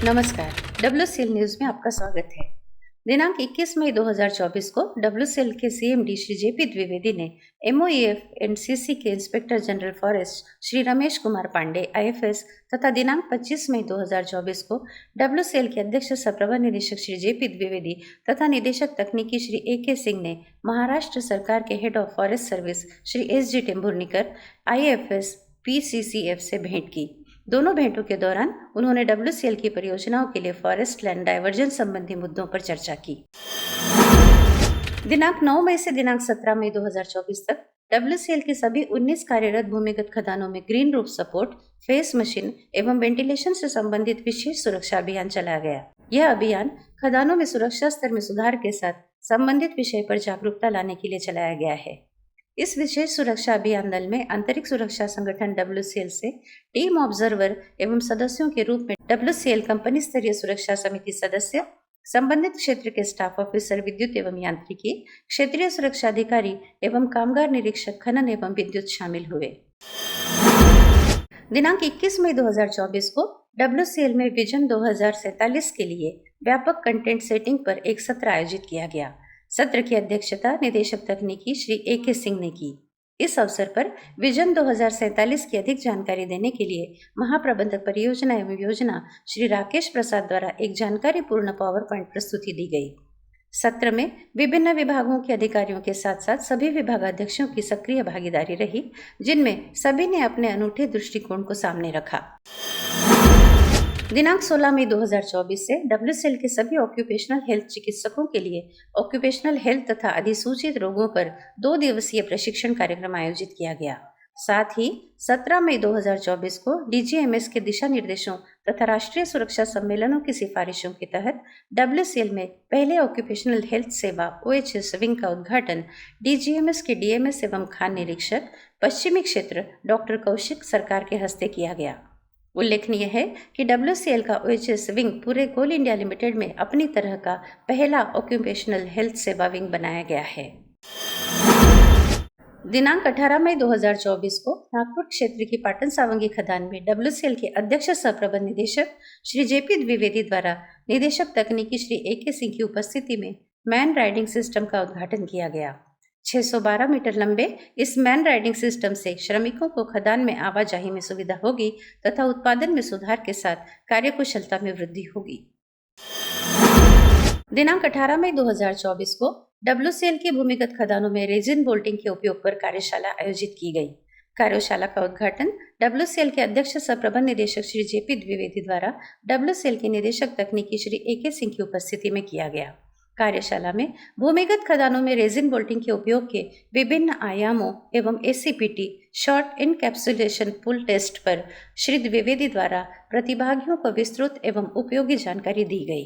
नमस्कार। WCL news में आपका स्वागत है। दिनांक 21 मई 2024 को WCL के CMD श्री JP द्विवेदी ने MOEF एंड CC के inspector general forest Shri Ramesh Kumar Pandey IFS तथा दिनांक 25 मई 2024 को WCL के अध्यक्ष सह प्रबंध निदेशक श्री JP द्विवेदी तथा निदेशक तकनीकी श्री AK सिंह ने महाराष्ट्र सरकार के head of forest service Shri SG टेम्भुर्णीकर IFS PCCF से भेंट की। दोनों भेंटों के दौरान उन्होंने WCL की परियोजनाओं के लिए फॉरेस्ट लैंड डाइवर्जन संबंधी मुद्दों पर चर्चा की। दिनांक 9 मई से दिनांक 17 मई 2024 तक WCL के सभी 19 कार्यरत भूमिगत खदानों में green roof support, face machine एवं वेंटिलेशन से संबंधित विशेष सुरक्षा अभियान चलाया गया। यह अभियान खदानों में सुरक्षा स्तर में सुधार के साथ संबंधित विषय पर जागरूकता लाने के लिए चलाया गया है। इस विशेष सुरक्षा अभियान दल में आंतरिक सुरक्षा संगठन WCL से टीम ऑब्जर्वर एवं सदस्यों के रूप में WCL कंपनी स्तरीय सुरक्षा समिति सदस्य, संबंधित क्षेत्र के स्टाफ ऑफिसर विद्युत एवं यांत्रिकी, क्षेत्रीय सुरक्षा अधिकारी एवं कामगार निरीक्षक खनन एवं विद्युत शामिल हुए। दिनांक 21 मई 2024 को WCL में विजन 2047 के लिए व्यापक कंटेंट सेटिंग पर एक सत्र आयोजित किया गया। सत्र की अध्यक्षता निदेशक तकनीकी श्री AK सिंह ने की। इस अवसर पर विजन 2047 की अधिक जानकारी देने के लिए महाप्रबंधक परियोजना एवं योजना श्री राकेश प्रसाद द्वारा एक जानकारी पूर्ण पावर पॉइंट प्रस्तुति दी गई। सत्र में विभिन्न विभागों के अधिकारियों के साथ साथ सभी विभागाध्यक्षों की सक्रिय भागीदारी रही, जिनमें सभी ने अपने अनूठे दृष्टिकोण को सामने रखा। दिनांक 16 मई 2024 से WCL के सभी ऑक्यूपेशनल हेल्थ चिकित्सकों के लिए ऑक्यूपेशनल हेल्थ तथा अधिसूचित रोगों पर 2 दिवसीय प्रशिक्षण कार्यक्रम आयोजित किया गया। साथ ही 17 मई 2024 को DGMS के दिशा निर्देशों तथा राष्ट्रीय सुरक्षा सम्मेलनों की सिफारिशों के तहत WCL में पहले ऑक्यूपेशनल हेल्थ सेवा OHS विंग का उद्घाटन DGMS के DMS एवं खान निरीक्षक पश्चिमी क्षेत्र डॉक्टर कौशिक सरकार के हस्ते किया गया। उल्लेखनीय है कि WCL का OHS विंग पूरे कोल इंडिया लिमिटेड में अपनी तरह का पहला ऑक्यूपेशनल हेल्थ सेवा विंग बनाया गया है। दिनांक 18 मई 2024 को नागपुर क्षेत्र की पाटन सावंगी खदान में WCL के अध्यक्ष सह प्रबंध निदेशक श्री JP द्विवेदी द्वारा निदेशक तकनीकी श्री AK सिंह की उपस्थिति में मैन राइडिंग सिस्टम का उद्घाटन किया गया। 612 मीटर लंबे इस मैन राइडिंग सिस्टम से श्रमिकों को खदान में आवाजाही में सुविधा होगी तथा उत्पादन में सुधार के साथ कार्यकुशलता में वृद्धि होगी। दिनांक 18 मई 2024 को WCL के भूमिगत खदानों में रेजिन बोल्टिंग के उपयोग पर कार्यशाला आयोजित की गई। कार्यशाला का उद्घाटन WCL के अध्यक्ष सह प्रबंध निदेशक श्री JP द्विवेदी द्वारा WCL के निदेशक तकनीकी श्री AK सिंह की उपस्थिति में किया गया। कार्यशाला में भूमिगत खदानों में रेजिन बोल्टिंग के उपयोग के विभिन्न आयामों एवं ACPT शॉर्ट इनकैप्सुलेशन पुल टेस्ट पर श्री द्विवेदी द्वारा प्रतिभागियों को विस्तृत एवं उपयोगी जानकारी दी गई।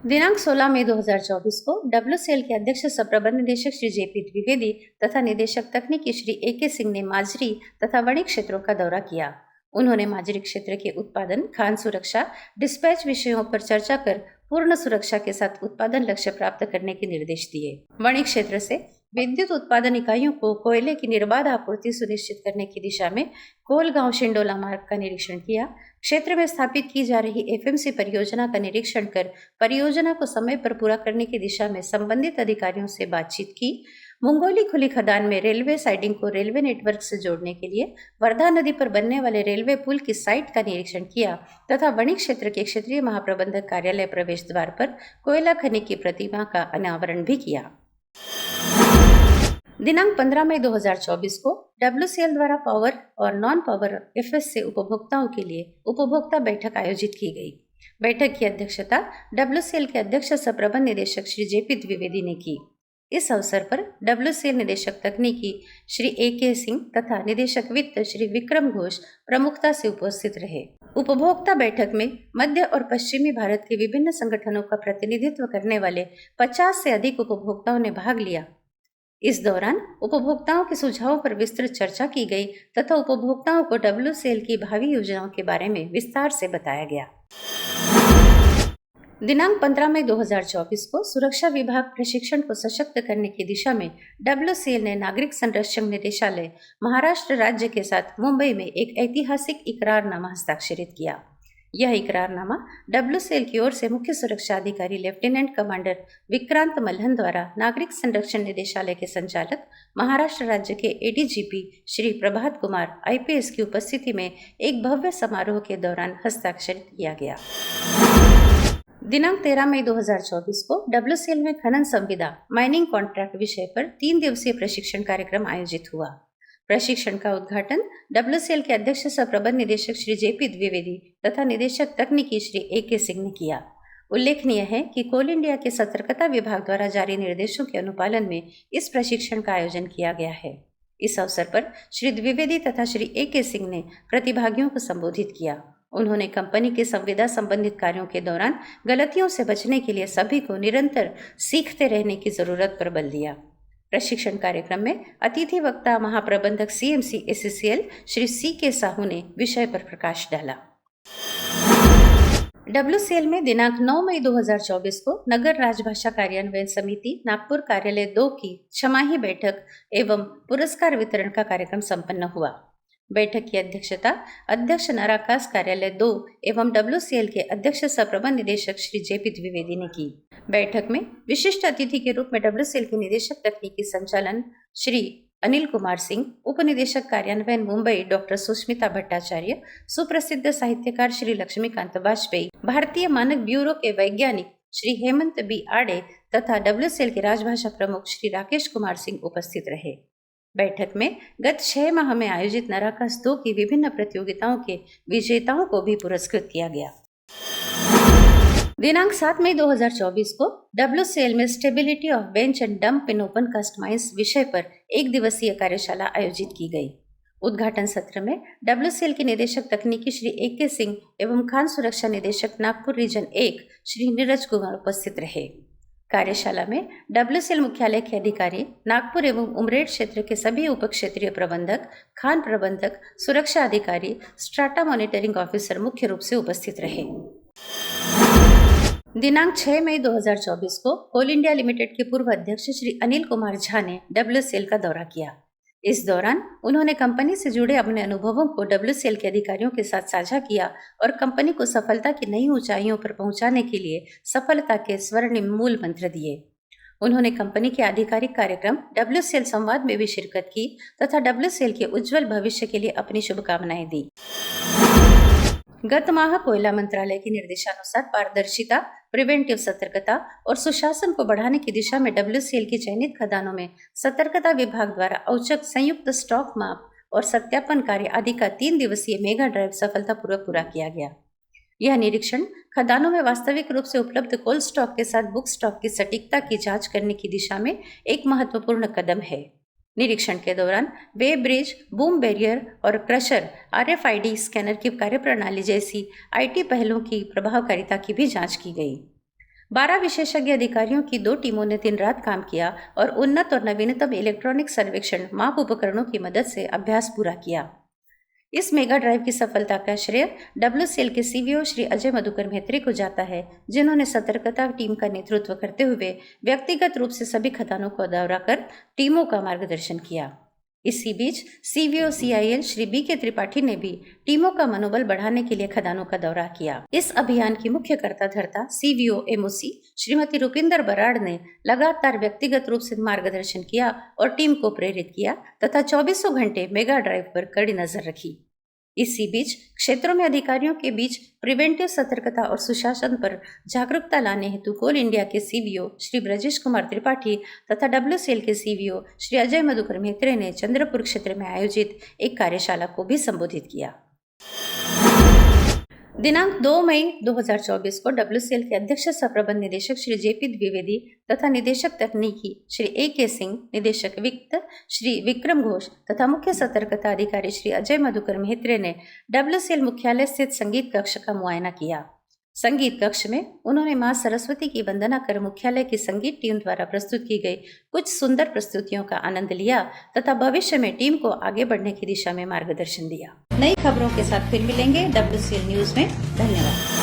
दिनांक 16 मई 2024 को WCL के अध्यक्ष सह प्रबंध निदेशक श्री JP द्विवेदी तथा निदेशक तकनीकी श्री AK सिंह ने माजरी तथा वणिक क्षेत्रों का दौरा किया। उन्होंने माजरी क्षेत्र के उत्पादन, खान सुरक्षा, डिस्पैच विषयों पर चर्चा कर पूर्ण सुरक्षा के साथ उत्पादन लक्ष्य प्राप्त करने के निर्देश दिए। वणिक क्षेत्र से विद्युत उत्पादन इकाइयों को कोयले की निर्बाध आपूर्ति सुनिश्चित करने की दिशा में कोलगांव शिंडोला मार्ग का निरीक्षण किया। क्षेत्र में स्थापित की जा रही FMC परियोजना का निरीक्षण कर परियोजना को समय पर पूरा करने की दिशा में संबंधित अधिकारियों से बातचीत की। मुंगोली खुली खदान में रेलवे साइडिंग को रेलवे नेटवर्क से जोड़ने के लिए वर्धा नदी पर बनने वाले रेलवे पुल की साइट का निरीक्षण किया तथा वणिक क्षेत्र के क्षेत्रीय महाप्रबंधक कार्यालय प्रवेश द्वार पर कोयला खनि की प्रतिमा का अनावरण भी किया। दिनांक 15 मई 2024 को WCL द्वारा पावर और नॉन पावर FS से उपभोक्ताओं के लिए उपभोक्ता बैठक आयोजित की गई। बैठक की अध्यक्षता WCL के अध्यक्ष सह प्रबंध निदेशक श्री JP द्विवेदी ने की। इस अवसर पर WCL निदेशक तकनीकी श्री AK सिंह तथा निदेशक वित्त श्री विक्रम घोष प्रमुखता से उपस्थित रहे। उपभोक्ता बैठक में मध्य और पश्चिमी भारत के विभिन्न संगठनों का प्रतिनिधित्व करने वाले 50 से अधिक उपभोक्ताओं ने भाग लिया। इस दौरान उपभोक्ताओं के सुझावों पर विस्तृत चर्चा की गई तथा उपभोक्ताओं को WCL की भावी योजनाओं के बारे में विस्तार से बताया गया। दिनांक 15 मई 2024 को सुरक्षा विभाग प्रशिक्षण को सशक्त करने की दिशा में WCL ने नागरिक संरक्षण निदेशालय महाराष्ट्र राज्य के साथ मुंबई में एक ऐतिहासिक इकरारनामा हस्ताक्षरित किया। यह इकरारनामा WCL की ओर से मुख्य सुरक्षा अधिकारी लेफ्टिनेंट कमांडर विक्रांत मल्हन द्वारा नागरिक संरक्षण निदेशालय के संचालक महाराष्ट्र राज्य के ADGP श्री प्रभात कुमार IPS की उपस्थिति में एक भव्य समारोह के दौरान हस्ताक्षरित किया गया। दिनांक 13 मई 2024 को WCL में खनन संविदा माइनिंग कॉन्ट्रैक्ट विषय पर 3 दिवसीय प्रशिक्षण कार्यक्रम आयोजित हुआ। प्रशिक्षण का उद्घाटन WCL के अध्यक्ष सह प्रबंध निदेशक श्री JP द्विवेदी तथा निदेशक तकनीकी श्री AK सिंह ने किया। उल्लेखनीय है कि कोल इंडिया के सतर्कता विभाग द्वारा जारी निर्देशों के अनुपालन में इस प्रशिक्षण का आयोजन किया गया है। इस अवसर पर श्री द्विवेदी तथा श्री AK सिंह ने प्रतिभागियों को संबोधित किया। उन्होंने कंपनी के संविदा संबंधित कार्यों के दौरान गलतियों से बचने के लिए सभी को निरंतर सीखते रहने की जरूरत पर बल दिया। प्रशिक्षण कार्यक्रम में अतिथि वक्ता महाप्रबंधक CMC SCCL Shri CK Sahu ने विषय पर प्रकाश डाला। WCL में दिनांक 9 मई 2024 को नगर राजभाषा कार्यान्वयन समिति नागपुर कार्यालय 2 की छमाही बैठक एवं पुरस्कार वितरण का कार्यक्रम संपन्न हुआ। बैठक की अध्यक्षता अध्यक्ष नराकास कार्यालय 2 एवं WCL के अध्यक्ष सह प्रबंध निदेशक श्री JP द्विवेदी ने की। बैठक में विशिष्ट अतिथि के रूप में WCL के निदेशक तकनीकी संचालन श्री अनिल कुमार सिंह, उप निदेशक कार्यान्वयन मुंबई डॉक्टर सुष्मिता भट्टाचार्य, सुप्रसिद्ध साहित्यकार श्री लक्ष्मीकांत वाजपेयी, भारतीय मानक ब्यूरो के वैज्ञानिक श्री हेमंत B आडे तथा WCL के राजभाषा प्रमुख श्री राकेश कुमार सिंह उपस्थित रहे। बैठक में गत 6 माह में आयोजित नराकास 2 की विभिन्न प्रतियोगिताओं के विजेताओं को भी पुरस्कृत किया गया। दिनांक 7 मई 2024 को WCL में stability of bench and dump in open cast mines विषय पर 1 दिवसीय कार्यशाला आयोजित की गई। उद्घाटन सत्र में WCL के निदेशक तकनीकी श्री AK सिंह एवं खान सुरक्षा निदेशक नागपुर रीजन 1 श्री नीरज कुमार उपस्थित रहे। कार्यशाला में WCL मुख्यालय के अधिकारी, नागपुर एवं उमरेड क्षेत्र के सभी उप क्षेत्रीय प्रबंधक, खान प्रबंधक, सुरक्षा अधिकारी, स्ट्राटा मॉनिटरिंग ऑफिसर मुख्य रूप से उपस्थित रहे। दिनांक 6 मई 2024 को कोल इंडिया लिमिटेड के पूर्व अध्यक्ष श्री अनिल कुमार झा ने WCL का दौरा किया। इस दौरान उन्होंने कंपनी से जुड़े अपने अनुभवों को WCL के अधिकारियों के साथ साझा किया और कंपनी को सफलता की नई ऊंचाइयों पर पहुंचाने के लिए सफलता के स्वर्णिम मूल मंत्र दिए। उन्होंने कंपनी के आधिकारिक कार्यक्रम WCL संवाद में भी शिरकत की तथा WCL के उज्जवल भविष्य के लिए अपनी शुभकामनाएं दी। गत माह कोयला मंत्रालय के निर्देशानुसार पारदर्शिता, प्रिवेंटिव सतर्कता और सुशासन को बढ़ाने की दिशा में WCL की चयनित खदानों में सतर्कता विभाग द्वारा औचक संयुक्त स्टॉक माप और सत्यापन कार्य आदि का 3 दिवसीय मेगा ड्राइव सफलतापूर्वक पूरा किया गया। यह निरीक्षण खदानों में वास्तविक रूप से उपलब्ध कोल स्टॉक के साथ बुक स्टॉक की सटीकता की जांच करने की दिशा में एक महत्वपूर्ण कदम है। निरीक्षण के दौरान वे ब्रिज, बूम बैरियर और क्रशर, RFID स्कैनर की कार्यप्रणाली जैसी IT पहलों की प्रभावकारिता की भी जांच की गई। 12 विशेषज्ञ अधिकारियों की 2 टीमों ने दिन रात काम किया और उन्नत और नवीनतम इलेक्ट्रॉनिक सर्वेक्षण माप उपकरणों की मदद से अभ्यास पूरा किया। इस मेगा ड्राइव की सफलता का श्रेय WCL के CVO श्री अजय मधुकर मेहत्रे को जाता है, जिन्होंने सतर्कता टीम का नेतृत्व करते हुए व्यक्तिगत रूप से सभी खदानों का दौरा कर टीमों का मार्गदर्शन किया। इसी बीच CVO CIL Shri BK Tripathi ने भी टीमों का मनोबल बढ़ाने के लिए खदानों का दौरा किया। इस अभियान की मुख्य कर्ता धर्ता CVO MOC श्रीमती रुपिंदर बराड़ ने लगातार व्यक्तिगत रूप से मार्गदर्शन किया और टीम को प्रेरित किया तथा 24 घंटे मेगा ड्राइव पर कड़ी नजर रखी। इसी बीच क्षेत्रों में अधिकारियों के बीच प्रिवेंटिव सतर्कता और सुशासन पर जागरूकता लाने हेतु कोल इंडिया के CVO श्री ब्रजेश कुमार त्रिपाठी तथा WCL के CVO श्री अजय मधुकर मेहत्रे ने चंद्रपुर क्षेत्र में आयोजित एक कार्यशाला को भी संबोधित किया। दिनांक 2 मई 2024 को WCL के अध्यक्ष सह प्रबंध निदेशक श्री JP द्विवेदी तथा निदेशक तकनीकी श्री AK सिंह, निदेशक वित्त श्री विक्रम घोष तथा मुख्य सतर्कता अधिकारी श्री अजय मधुकर मेहत्रे ने WCL मुख्यालय स्थित संगीत कक्ष का मुआयना किया। संगीत कक्ष में उन्होंने मां सरस्वती की वंदना कर मुख्यालय की संगीत टीम द्वारा प्रस्तुत की गई कुछ सुंदर प्रस्तुतियों का आनंद लिया तथा भविष्य में टीम को आगे बढ़ने की दिशा में मार्गदर्शन दिया। नई खबरों के साथ फिर मिलेंगे WCL न्यूज में। धन्यवाद।